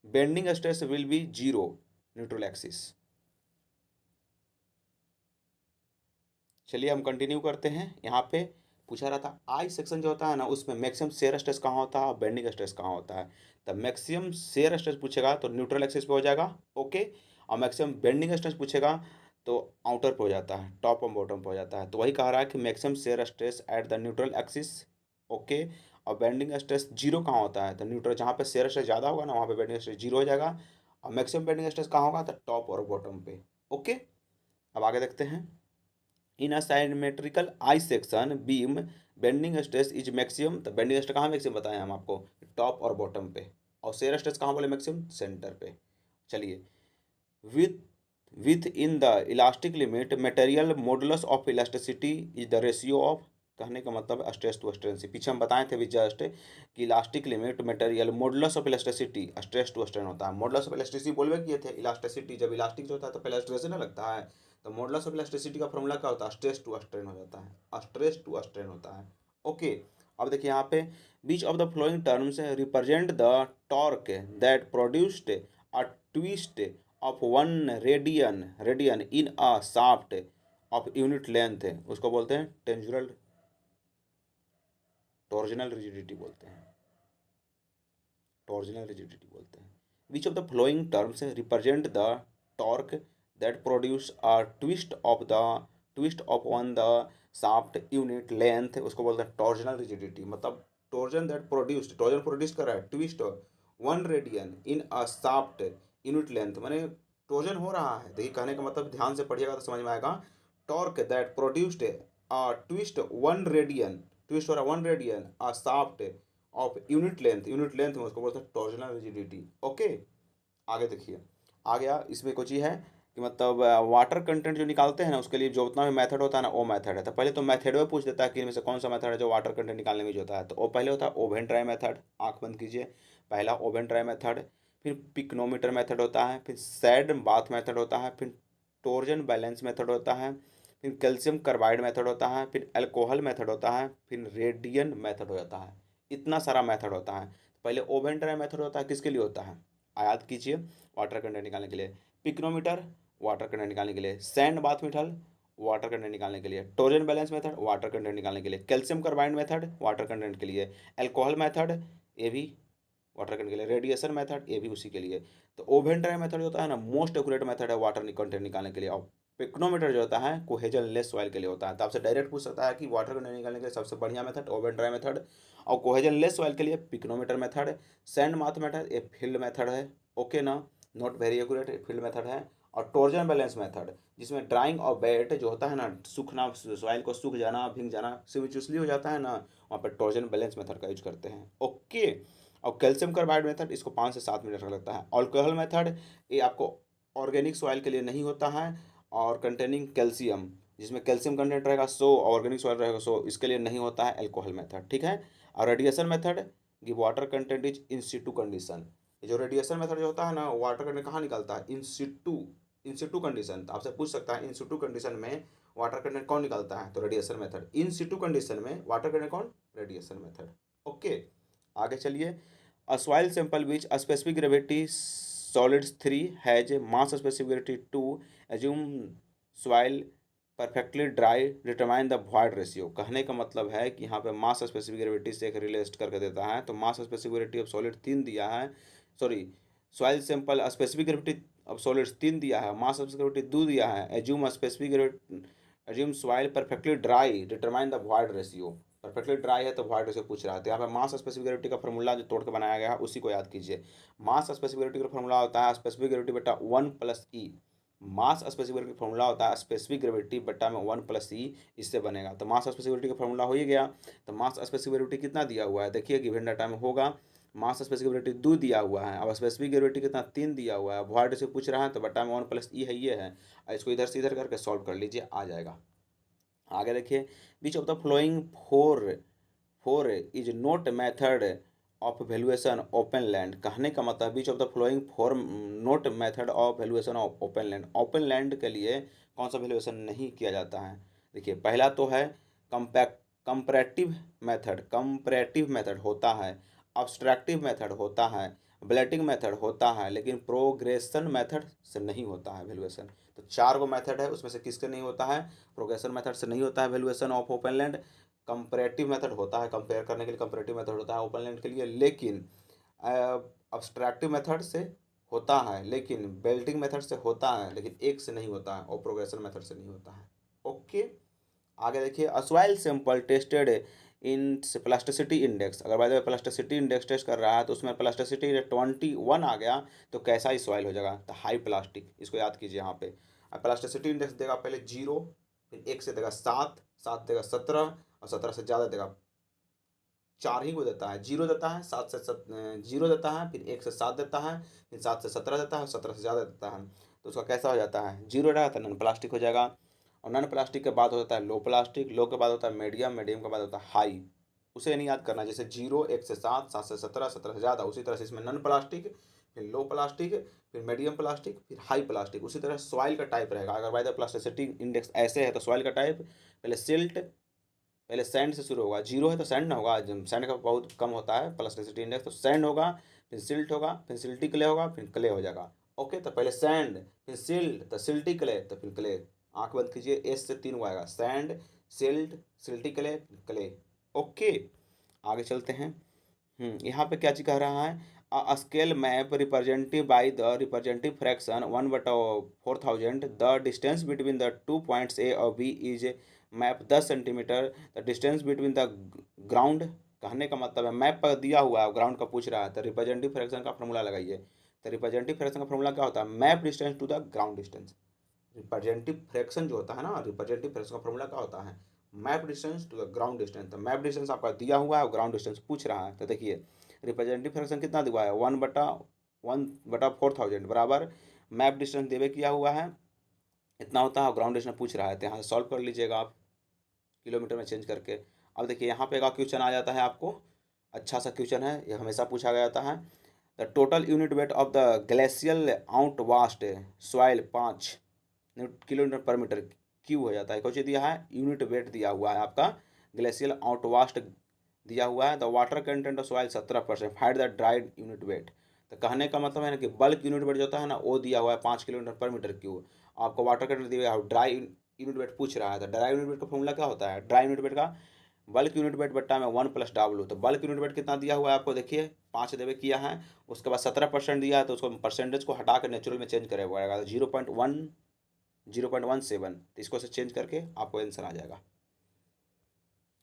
bending stress will be zero neutral axis. चलिए हम कंटिन्यू करते हैं। यहाँ पे पूछा रहा था आई सेक्शन जो होता है ना उसमें मैक्सिमम शेयर स्ट्रेस कहाँ होता है और बेंडिंग स्ट्रेस कहाँ होता है। तब मैक्सिमम शेयर स्ट्रेस पूछेगा तो न्यूट्रल एक्सिस पे हो जाएगा, ओके। और मैक्सिमम बेंडिंग स्ट्रेस पूछेगा तो आउटर पे हो जाता है, टॉप और बॉटम पे हो जाता है। तो वही कह रहा है कि maximum shear stress at the neutral axis, okay. और बेंडिंग स्ट्रेस जीरो कहाँ होता है, तो न्यूट्रल जहाँ पे शेयर स्ट्रेस ज़्यादा होगा ना वहाँ पे बेंडिंग स्ट्रेस जीरो हो जाएगा। और मैक्सिमम बेंडिंग स्ट्रेस कहाँ होगा, तो टॉप और बॉटम पे, ओके। अब आगे देखते हैं। In a symmetrical I section beam bending stress is maximum. तो बेंडिंग स्ट्रेस कहाँ मैक्सिमम बताएं हम आपको, टॉप और बॉटम पे। और शेयर स्ट्रेस कहाँ बोले मैक्सिमम, सेंटर पे। चलिए, with with in the elastic limit material modulus of elasticity is the ratio of. कहने का मतलब स्ट्रेस टू स्ट्रेन। पीछे हम बताए थे भी जस्ट कि elastic limit material modulus of elasticity stress to strain होता है। मॉडुलस ऑफ इलास्टिसिटी बोलवे किए थे, इलास्टिसिटी जब इलास्टिक जो होता है तो पहले स्ट्रेस ना लगता है। तो मॉडुलस ऑफ इलास्टिसिटी का फॉर्मूला क्या होता है, स्ट्रेस टू स्ट्रेन हो जाता है, स्ट्रेस टू स्ट्रेन होता है, ओके। अब देखिए यहाँ पे which of the following terms represent the torque that produced a twist of one radian in a shaft of unit length, उसको बोलते हैं टेंजुरल टॉर्जनल रिजिडिटी बोलते हैं, टॉर्जनल रिजिडिटी बोलते हैं। विच of the following terms represent the torque that produce a twist of one the shaft unit length, उसको बोलते हैं टॉर्जनल रिजिडिटी। मतलब टॉर्जन प्रोड्यूस कर रहा है twist one radian in a shaft unit length, माने टॉर्जन हो रहा है। देखिए कहने का मतलब ध्यान से पढ़िएगा तो समझ में आएगा। Torque that produced a twist one radian, twist हो रहा है one radian a shaft of unit length में उसको बोलते हैं टॉर्जनल रिजिडिटी, ओके। आगे देखिए, आ गया इसमें कुछ ही है कि मतलब वाटर कंटेंट जो निकालते हैं ना उसके लिए जो उतना भी मेथड होता है ना वो मेथड है। तो पहले तो मेथड में पूछ देता है कि इनमें से कौन सा मेथड है जो वाटर कंटेंट निकालने में यूज होता है। तो वो पहले होता है ओवन ड्राई मेथड, आँख बंद कीजिए, पहला ओवन ड्राई मेथड। फिर पिक्नोमीटर मेथड होता है, फिर सैड बाथ मेथड होता है, फिर टोर्जन बैलेंस मेथड होता है, फिर कैल्शियम कार्बाइड मेथड होता है, फिर अल्कोहल मेथड होता है, फिर रेडियन मेथड हो जाता है। इतना सारा मेथड होता है। पहले ओवन ड्राई मेथड होता है, किसके लिए होता है, याद कीजिए, वाटर कंटेंट निकालने के लिए। पिक्नोमीटर वाटर कंटेंट निकालने के लिए, sand bath method water content निकालने के लिए, टोरजन बैलेंस मेथड वाटर कंटेंट निकालने के लिए, calcium carbide method water content के लिए, अल्कोहल मेथड ये भी वाटर कंटेंट के लिए, रेडिएशन मेथड ये भी उसी के लिए। तो ओवन ड्राई मेथड होता है ना मोस्ट एक्यूरेट मेथड है वाटर कंटेंट निकालने के लिए। और पिक्नोमीटर जो होता है कोहेजन लेस सॉइल के लिए होता है। तो आपसे डायरेक्ट पूछ सकता है कि वाटर कंटेंट निकालने के लिए सबसे बढ़िया मेथड ओवन ड्राई मेथड, और कोहेजन लेस सॉइल के लिए पिक्नोमीटर मेथड। सैंड माथ मेथड ये फील्ड मेथड है, ओके ना, not very accurate, field method है। और टॉर्जन बैलेंस मेथड जिसमें ड्राइंग और वेट जो होता है ना, सूखना, सॉइल को सूख जाना, भीग जाना, सिविचुअसली हो जाता है ना, वहाँ पर टॉर्जन बैलेंस मेथड का यूज करते हैं। ओके। और कैल्शियम कार्बाइड मेथड, इसको 5 से 7 मिनट का लगता है। अल्कोहल मेथड, ये आपको ऑर्गेनिक सॉइल के लिए नहीं होता है, और कंटेनिंग कैल्शियम, जिसमें कैल्शियम कंटेंट रहेगा 100, ऑर्गेनिक सॉइल रहेगा 100, इसके लिए नहीं होता है अल्कोहल मेथड, ठीक है। और रेडिएशन मेथड, कि water content is in Situ condition. ये जो रेडिएशन मेथड जो होता है ना, वाटर कंटेंट कहाँ निकलता है, इन सिटू कंडीशन। तो आपसे पूछ सकता है इन सिटू कंडीशन में वाटर कंटेंट कौन निकलता है, तो रेडिएशन मेथड। इन सिटू कंडीशन में वाटर कंटेंट कौन, रेडिएशन मेथड। ओके, आगे चलिए। अ soil sample which specific gravity solids 3 has mass specific gravity 2, assume soil perfectly dry, determine the void ratio. कहने का मतलब है कि यहाँ पे मास स्पेसिफिक ग्रेविटी से एक रिलेट करके देता है। तो मास स्पेसिफिक ग्रेविटी ऑफ सॉलिड 3 दिया है, sorry, soil sample specific gravity of solids 3 दिया है, मास स्पेसिफिक ग्रेविटी 2 दिया है, assume specific gravity, assume soil perfectly dry, determine the void ratio. Perfectly dry है तो वॉइड रेशियो पूछ रहा है। तो यहाँ पे मास स्पेसिफिक ग्रेविटी का फॉर्मूला जो तोड़ के बनाया गया है उसी को याद कीजिए। मास स्पेसिफिक ग्रेविटी का फॉर्मूला होता है स्पेसिफिक ग्रेविटी बटा 1 + ई। मास स्पेसिफिक ग्रेविटी का फॉर्मूला होता है स्पेसिफिक ग्रेविटी बटा में 1 + ई, इससे बनेगा। तो मास स्पेसिफिक ग्रेविटी का फॉर्मूला हो ही गया। तो मास स्पेसिफिक ग्रेविटी कितना दिया हुआ है, देखिए गिवन डाटा में होगा। मास स्पेसिफिक ग्रेविटी 2 दिया हुआ है, अब स्पेसिफिक ग्रेविटी कितना 3 दिया हुआ है, वॉइड से पूछ रहा है तो बटा में 1 + ई है, ये है। और इसको इधर से इधर करके सॉल्व कर लीजिए, आ जाएगा। आगे देखिए, which of the following four four is not method of valuation open land. कहने का मतलब which of the following four not method of valuation of open land. Open land के लिए कौन सा वैल्यूएशन नहीं किया जाता है, देखिए पहला तो है कंपैरेटिव मेथड होता है, अब्स्ट्रैक्टिव मेथड होता है, ब्लेटिंग मेथड होता है, लेकिन प्रोग्रेशन मेथड से नहीं होता है वैल्यूएशन। तो 4 गो मेथड है, उसमें से किसके नहीं होता है, प्रोग्रेशन मेथड से नहीं होता है valuation of open land. Comparative method होता है, कंपेयर करने के लिए कंपैरेटिव मेथड होता है ओपन लैंड के लिए, लेकिन अब्स्ट्रैक्टिव मेथड से होता है, लेकिन बेल्टिंग मेथड से होता है, लेकिन एक से नहीं होता है, और प्रोग्रेशन मेथड से नहीं होता है। ओके, आगे देखिए, soil sample tested in plasticity index. अगर by the way plasticity index test कर रहा है तो उसमें प्लास्टिसिटी 21 आ गया तो कैसा ही सॉइल हो जाएगा, तो हाई प्लास्टिक, इसको याद कीजिए यहाँ पे। अब प्लास्टिसिटी इंडेक्स देगा पहले 0, फिर 1 से देगा 7, 7 देगा 17, और 17 से ज़्यादा देगा 4 ही को देता है, 0 देता है, 0 देता है, फिर 1 से 7 देता है, फिर 7 से 17 देता है, 17 से ज़्यादा देता है। तो उसका कैसा हो जाता है, 0 रहेगा तो नॉन प्लास्टिक हो जाएगा। और नॉन प्लास्टिक के बाद होता है लो प्लास्टिक, लो के बाद होता है मीडियम, मीडियम के बाद होता है हाई। उसे नहीं याद करना, जैसे 0, 1 से 7, 7 से 17, 17 से ज़्यादा, उसी तरह से इसमें नॉन प्लास्टिक, फिर लो प्लास्टिक, फिर मीडियम प्लास्टिक, फिर हाई प्लास्टिक। उसी तरह सॉइल का टाइप रहेगा। अगर बाय द प्लास्टिसिटी इंडेक्स ऐसे है तो सॉइल का टाइप पहले सिल्ट, पहले सैंड से शुरू होगा, 0 है तो सैंड ना होगा, सैंड का बहुत कम होता है प्लास्टिसिटी इंडेक्स, तो सैंड होगा, फिर सिल्ट होगा, फिर सिल्टी क्ले होगा, फिर क्ले हो जाएगा। ओके, तो पहले सैंड, फिर सिल्ट, तो सिल्टी क्ले, तो फिर क्ले। आंख बंद कीजिए, एस से 3 आएगा, sand, silt, silty clay, clay. Okay, आगे चलते हैं। यहाँ पे क्या चीज कह रहा है, scale map representative by the representative fraction 1/4000, the distance between the 2 points A और B is map 10 centimetre, the distance between the ground. कहने का मतलब है मैप पर दिया हुआ है, ग्राउंड का पूछ रहा है, तो रिप्रेजेंटिव फ्रैक्शन का फॉर्मूला लगाइए। तो रिप्रेजेंटिव फ्रैक्शन का फॉर्मूला क्या होता है, map distance to the ground distance. Representative fraction जो होता है ना, रिप्रेजेंटिव फ्रैक्शन का फॉर्मूला क्या होता है, map distance to the ground distance. तो मैप डिस्टेंस आपका दिया हुआ है और ग्राउंड डिस्टेंस पूछ रहा है। तो देखिए रिप्रेजेंटिव फ्रैक्शन कितना दिया है, 1/4000 बराबर मैप डिस्टेंस देवे किया हुआ है, इतना होता है, और ग्राउंड डिस्टेंस पूछ रहा है। तो यहाँ से सॉल्व कर लीजिएगा आप किलोमीटर में चेंज करके। अब देखिए यहाँ पे एक क्वेश्चन आ जाता है आपको, अच्छा सा क्वेश्चन है, ये हमेशा पूछा गया जाता है। The total unit weight of the glacial out vast soil 5 kg/m Q हो जाता है। कौन दिया है, यूनिट वेट दिया हुआ है आपका, ग्लेशियल आउटवास्ट दिया हुआ है। The water content of soil 17%, find the dried unit weight. तो कहने का मतलब है ना कि बल्क यूनिट वेट जो होता है ना वो दिया हुआ है 5 kg/m3। आपको वाटर कंटेंट दिया हुआ है, ड्राई यूनिट वेट पूछ रहा है। तो ड्राई यूनिट वेट का फॉर्मूला क्या होता है, ड्राई यूनिट वेट का बल्क यूनिट वेट बट्टा में 1 + W। तो बल्क यूनिट वेट कितना दिया हुआ है आपको, देखिए 5 देवे किया है, उसके बाद 17% दिया है, तो उसको परसेंटेज को हटा कर नेचुरल में चेंज करेगा पड़ेगा, 0.17, तो इसको से चेंज करके आपको आंसर आ जाएगा।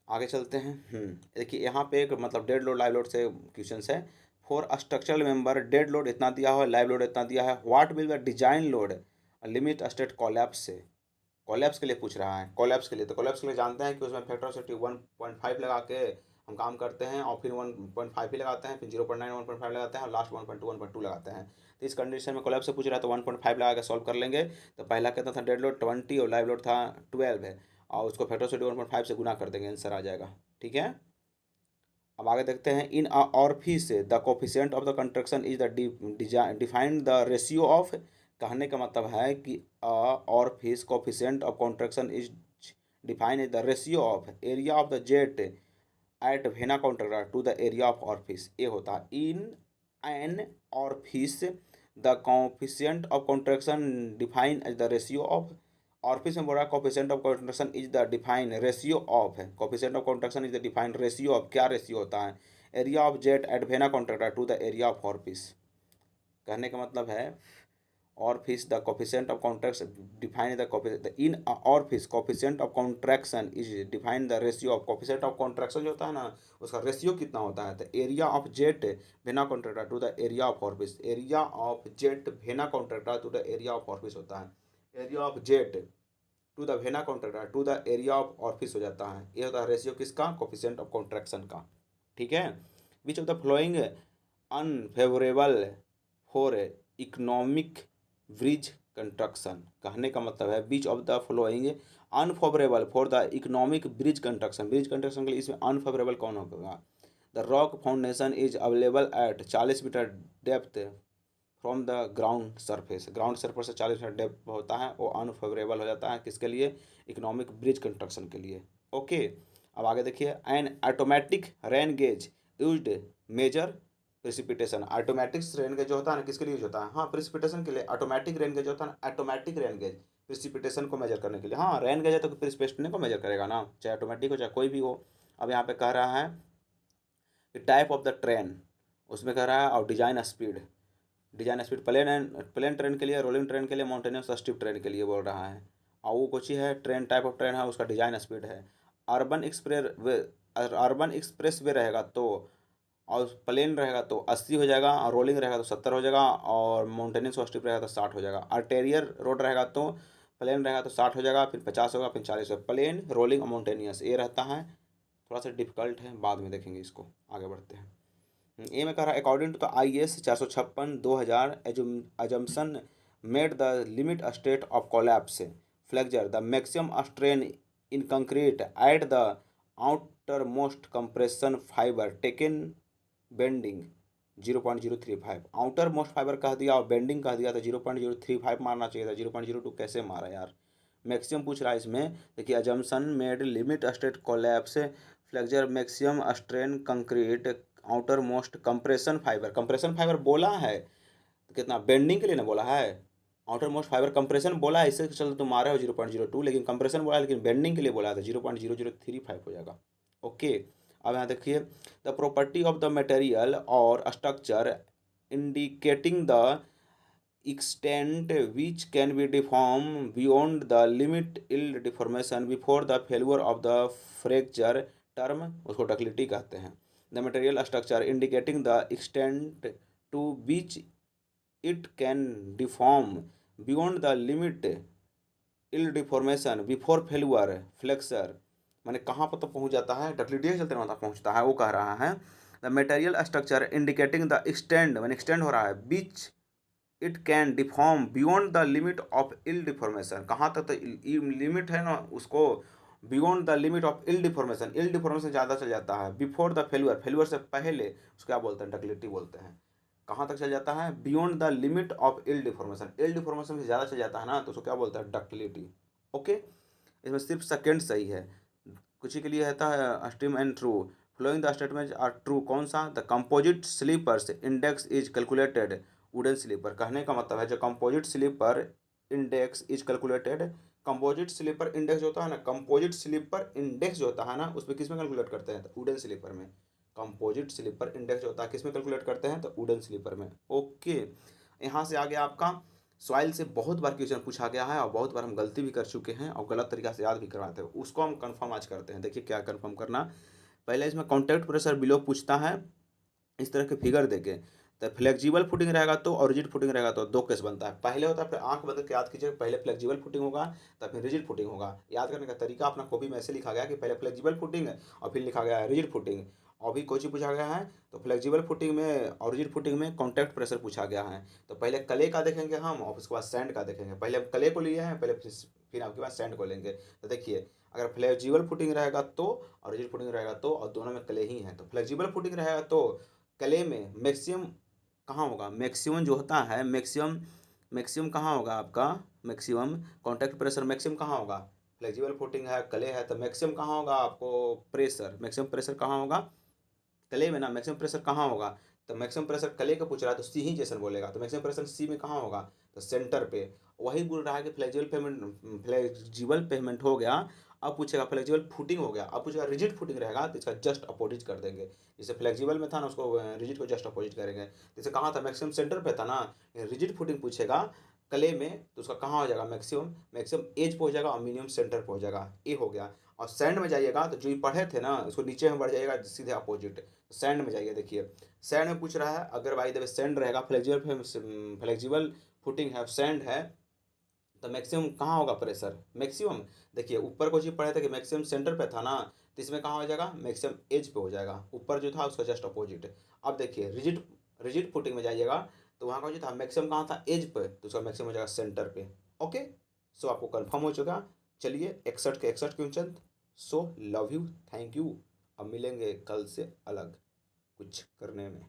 आगे चलते हैं। देखिए यहाँ पे एक मतलब डेड लोड लाइव लोड से क्वेश्चन है। For structural member dead load इतना दिया हुआ है, लाइव लोड इतना दिया है, what will the design load limit state collapse से, कोलैप्स के लिए पूछ रहा है, कोलैप्स के लिए। तो कोलैप्स के लिए जानते हैं कि उसमें फैक्टर ऑफ सेफ्टी 1.5 लगा के हम काम करते हैं, और फिर 1.5 ही लगाते हैं, फिर 0.9 1.5 लगाते हैं, और लास्ट 1.2 लगाते हैं। तो इस कंडीशन में कोलैप्स से पूछ रहा है तो 1.5 लगा के सॉल्व कर लेंगे। तो पहला कितना था, डेड लोड 20 और लाइव लोड था 12 है, और उसको फैक्टर ऑफ सेफ्टी 1.5 से गुना कर देंगे, आंसर आ जाएगा। ठीक है, अब आगे देखते हैं। In orifice the coefficient of the contraction is the defined the ratio of. कहने का मतलब है कि orifice coefficient of contraction is defined the ratio of area of the jet at vena contracta to the area of orifice. ये होता है in an orifice the coefficient of contraction define as the ratio of. Orifice में बोला coefficient of contraction is the define ratio of है, coefficient of contraction is the define ratio of, क्या रेशियो होता है, area of jet at vena contracta to the area of orifice. कहने का मतलब है orifice the coefficient of contraction define the in orifice coefficient of contraction is define the ratio of coefficient of contraction जो होता है ना उसका रेशियो कितना होता है, तो area of jet vena contracta to the area of orifice, area of jet vena contracta to the area of orifice होता है, area of jet to the vena contracta to the area of orifice हो जाता है। ये होता है रेशियो किसका, कोफिशिएंट ऑफ कॉन्ट्रैक्शन का। ठीक है, which of the following unfavourable for economic bridge construction. कहने का मतलब है which of the following unfavourable for the economic bridge construction, bridge construction के लिए इसमें अनफेवरेबल कौन होगा, the rock foundation is available at 40 metre depth from the ground surface, ground surface से 40 मीटर डेप्थ होता है, वो अनफेवरेबल हो जाता है किसके लिए, इकोनॉमिक ब्रिज कंस्ट्रक्शन के लिए। ओके, अब आगे देखिए। An automatic rain gauge used measure precipitation. Automatic rain gauge जो होता है ना किसके लिए यूज होता है, हाँ प्रिसिपिटेशन के लिए। ऑटोमेटिक रेन गेज होता है ना, ऑटोमेटिक रेन गेज प्रिसिपिटेशन को मेजर करने के लिए। हाँ रेन गेज है तो प्रिसिपिटेशन को मेजर करेगा ना, चाहे ऑटोमेटिक हो चाहे कोई भी हो। अब यहाँ पे कह रहा है कि टाइप ऑफ द ट्रेन, उसमें कह रहा है, और design speed, design speed plain train के लिए, रोलिंग ट्रेन के लिए, माउंटेनियस स्ट्रिप ट्रेन के लिए बोल रहा है। और वो कुछ ही है ट्रेन, टाइप ऑफ ट्रेन है, उसका डिजाइन स्पीड है। Urban express way, urban express way रहेगा तो, और प्लेन रहेगा तो 80 हो जाएगा, और रोलिंग रहेगा तो 70 हो जाएगा, और माउंटेनियस स्ट्रिप रहेगा तो 60 हो जाएगा। आर्टेरियर रोड रहेगा तो, प्लेन रहेगा तो 60 हो जाएगा, फिर 50 होगा, फिर 40 होगा। प्लेन, रोलिंग और माउंटेनियस ये रहता है। थोड़ा सा डिफिकल्ट है, बाद में देखेंगे इसको, आगे बढ़ते हैं। ए में कह रहा है according to the IS 456/2000 assumption made the limit state of collapse fracture the maximum strain in concrete at the outermost compression fiber taken bending 0.035, outer most fibre कह दिया और बेंडिंग कह दिया तो 0.035 मारना चाहिए था, 0.02 कैसे मारा यार। मैक्सिमम पूछ रहा है इसमें, देखिए assumption made limit state collapse flexure maximum strain concrete outer most compression fibre, compression fibre बोला है तो कितना, बेंडिंग के लिए ना बोला है, आउटर मोस्ट फाइबर कंप्रेशन बोला है, इससे चलो तुम मारे हो 0.02, लेकिन कंप्रेशन बोला है, लेकिन बेंडिंग के लिए बोला था 0.0035 हो जाएगा। ओके, अब यहाँ देखिए the property of the material और structure indicating the extent which can be deformed beyond the limit yield deformation before the failure of the fracture term, उसको डक्टिलिटी कहते हैं। The material structure indicating the extent to which it can deform beyond the limit yield deformation before failure flexure, माने कहाँ पर तो पहुँच जाता है, डक्टिलिटी के चलते वहाँ तक पहुँचता है। वो कह रहा है the material structure indicating the extent, माने एक्सटेंड हो रहा है, which it can deform beyond the limit of ill deformation, कहाँ तक तो लिमिट है ना उसको, beyond the limit of ill deformation, ill deformation ज़्यादा चल जाता है, बिफोर द फेल्यूर, फेल्यूर से पहले उसको क्या बोलते हैं, डक्टिलिटी बोलते हैं। कहाँ तक चल जाता है, beyond the limit of ill deformation, ill deformation से ज़्यादा चल जाता है ना तो उसको क्या बोलते हैं, डक्टिलिटी। ओके, इसमें सिर्फ सेकेंड सही है, कुछ ही के लिए रहता है stream and true, following the statement are true, कौन सा, the composite sleepers index is calculated wooden sleeper. कहने का मतलब है जो composite sleeper index is calculated, composite sleeper index जो होता है ना, कंपोजिट स्लीपर इंडेक्स जो होता है ना उसमें किस में कैलकुलेट करते हैं, तो वुडन स्लीपर में। कंपोजिट स्लीपर इंडेक्स जो होता है किस में कैलकुलेट करते हैं, तो वुडन स्लीपर में। ओके, यहाँ से आगे आपका सॉइल से बहुत बार क्वेश्चन पूछा गया है, और बहुत बार हम गलती भी कर चुके हैं और गलत तरीका से याद भी करवाते हैं, उसको हम कंफर्म आज करते हैं। देखिए क्या कंफर्म करना, पहले इसमें कॉन्टैक्ट प्रेशर बिलो पूछता है इस तरह के फिगर देके, तो फ्लेक्सिबल फुटिंग रहेगा तो और रिजिड फुटिंग रहेगा तो दो केस बनता है। पहले होता है, फिर आंख बंद करके याद कीजिए, पहले फ्लेक्सिबल फुटिंग होगा तब फिर रिजिड फुटिंग होगा। याद करने का तरीका अपना कॉपी में ऐसे लिखा गया कि पहले फ्लेक्सिबल फुटिंग और फिर लिखा गया है रिजिड फुटिंग। अभी कोई चीज़ पूछा गया है तो फ्लेक्सिबल फुटिंग में और रिजिड फुटिंग में कॉन्टैक्ट प्रेशर पूछा गया है। तो पहले कले का देखेंगे हम और उसके बाद सैंड का देखेंगे। पहले हम कले को लिए हैं, पहले फिर आपके पास सैंड को लेंगे। तो देखिए, अगर फ्लेक्सिबल फुटिंग रहेगा तो और रिजिड फुटिंग रहेगा तो, और दोनों में कले ही हैं, तो फ्लेक्सिबल फुटिंग रहेगा तो कले में मैक्सिमम कहाँ होगा, मैक्सिमम जो होता है मैक्सिमम, मैक्सिमम कहाँ होगा आपका, मैक्सिमम कॉन्टैक्ट प्रेशर मैक्सिमम कहाँ होगा, फ्लेक्सिबल फुटिंग है कले है तो मैक्सिमम कहाँ होगा आपको प्रेशर, मैक्सिमम प्रेशर कहाँ होगा कले में ना, मैक्सिमम प्रेशर कहाँ होगा, तो मैक्सिमम प्रेशर कले का पूछ रहा है तो सी ही जैसन बोलेगा, तो मैक्सिमम प्रेशर सी में कहाँ होगा, तो सेंटर पे। वही बोल रहा है कि फ्लेक्सिबल पेमेंट हो गया। अब पूछेगा फ्लेक्सिबल फुटिंग हो गया, अब पूछेगा रिजिड फुटिंग रहेगा तो इसका जस्ट अपोजिट कर देंगे। जैसे फ्लेक्सिबल में था ना, उसको रिजिड को जस्ट अपोजिट करेंगे। जैसे कहाँ था, मैक्सिमम सेंटर पे था ना, रिजिड फुटिंग पूछेगा कले में तो उसका कहाँ हो जाएगा, मैक्सिमम, मैक्सिमम एज पे हो जाएगा और मिनिमम सेंटर पे हो जाएगा। ये हो गया। और सैंड में जाइएगा तो जो ही पढ़े थे ना उसको नीचे में बढ़ जाएगा सीधे अपोजिट। सैंड में जाइए, देखिए सैंड में पूछ रहा है, अगर बाई द वे सैंड रहेगा, फ्लेक्सिबल फुटिंग है, सैंड है, तो मैक्सिमम कहाँ होगा प्रेशर, मैक्सिमम। देखिए ऊपर को चीज पढ़े थे कि मैक्सिमम सेंटर पे था ना, तो इसमें कहाँ हो जाएगा, मैक्सिमम एज पे हो जाएगा, ऊपर जो था उसका जस्ट अपोजिट। अब देखिए रिजिड रिजिड फुटिंग में जाइएगा तो वहाँ का जो था मैक्सिमम कहाँ था, एज पे, तो उसका मैक्सिमम हो जाएगा सेंटर पे। ओके, सो आपको कंफर्म हो चुका। चलिए 61 के 61 question. So love you, thank you. अब मिलेंगे कल से अलग कुछ करने में।